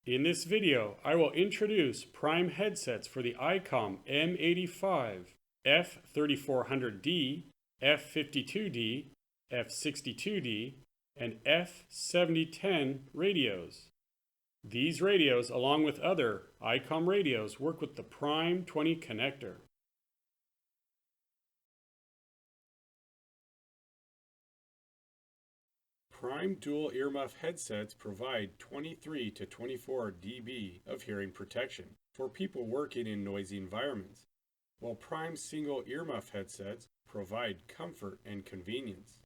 In this video, I will introduce PRYME headsets for the ICOM M85, F3400D, F52D, F62D, and F7010 radios. These radios, along with other ICOM radios, work with the PRYME 20 connector. PRYME dual earmuff headsets provide 23 to 24 dB of hearing protection for people working in noisy environments, while PRYME single earmuff headsets provide comfort and convenience.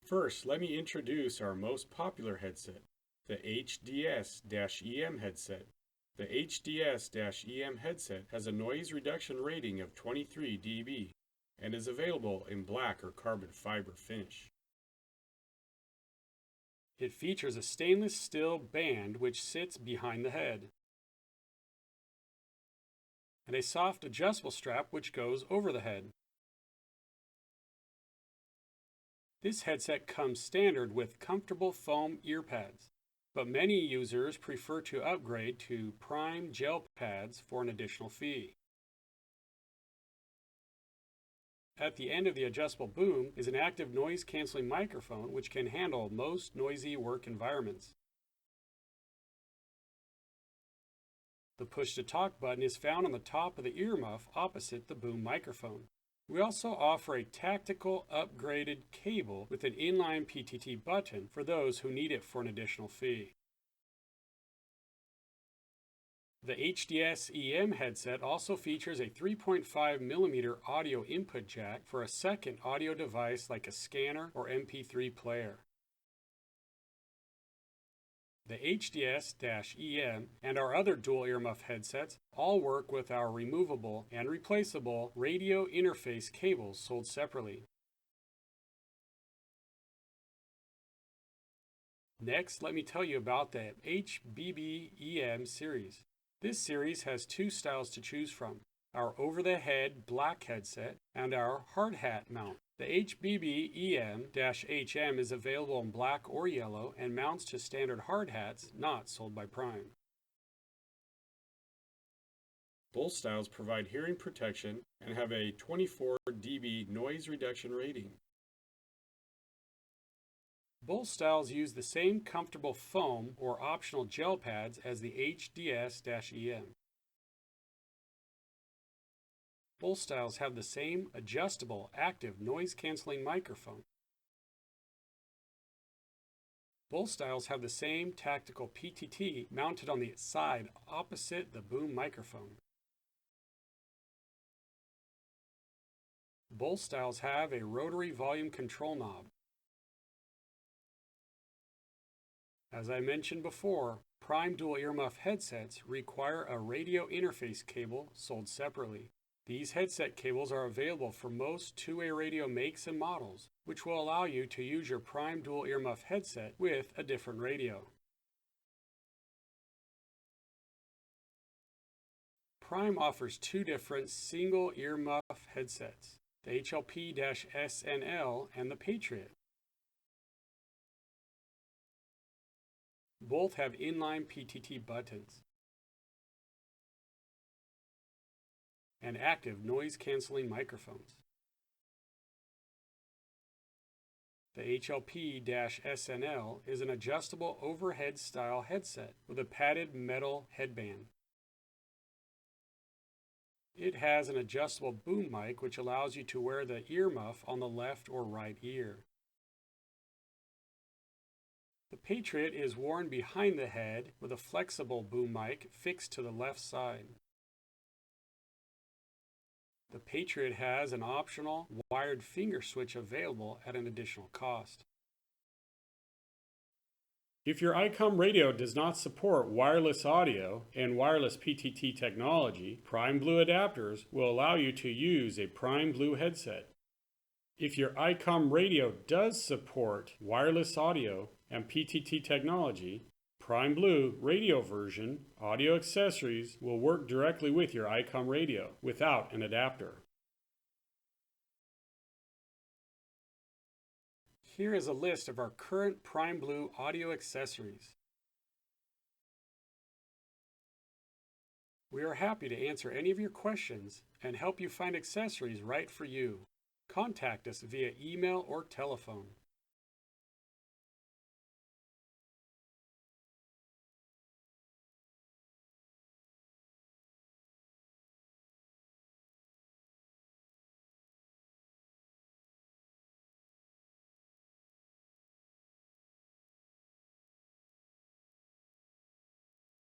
First, let me introduce our most popular headset, the HDS-EM headset. The HDS-EM headset has a noise reduction rating of 23 dB and is available in black or carbon fiber finish. It features a stainless steel band which sits behind the head, and a soft adjustable strap which goes over the head. This headset comes standard with comfortable foam ear pads, but many users prefer to upgrade to PRYME gel pads for an additional fee. At the end of the adjustable boom is an active noise-canceling microphone which can handle most noisy work environments. The push-to-talk button is found on the top of the earmuff opposite the boom microphone. We also offer a tactical upgraded cable with an inline PTT button for those who need it for an additional fee. The HDS-EM headset also features a 3.5mm audio input jack for a second audio device like a scanner or MP3 player. The HDS-EM and our other dual earmuff headsets all work with our removable and replaceable radio interface cables sold separately. Next, let me tell you about the HBB-EM series. This series has two styles to choose from, our over-the-head black headset and our hard hat mount. The HBB-EM-HM is available in black or yellow and mounts to standard hard hats not sold by PRYME. Both styles provide hearing protection and have a 24 dB noise reduction rating. Both styles use the same comfortable foam or optional gel pads as the HDS-EM. Both styles have the same adjustable active noise-canceling microphone. Both styles have the same tactical PTT mounted on the side opposite the boom microphone. Both styles have a rotary volume control knob. As I mentioned before, PRYME dual earmuff headsets require a radio interface cable sold separately. These headset cables are available for most two-way radio makes and models, which will allow you to use your PRYME dual earmuff headset with a different radio. PRYME offers two different single earmuff headsets, the HLP-SNL and the Patriot. Both have inline PTT buttons and active noise-canceling microphones. The HLP-SNL is an adjustable overhead style headset with a padded metal headband. It has an adjustable boom mic which allows you to wear the earmuff on the left or right ear. The Patriot is worn behind the head with a flexible boom mic fixed to the left side. The Patriot has an optional wired finger switch available at an additional cost. If your ICOM radio does not support wireless audio and wireless PTT technology, PRYME Blue adapters will allow you to use a PRYME Blue headset. If your ICOM radio does support wireless audio and PTT technology, PRYME Blue radio version audio accessories will work directly with your ICOM radio without an adapter. Here is a list of our current Prime Blue audio accessories. We are happy to answer any of your questions and help you find accessories right for you. Contact us via email or telephone.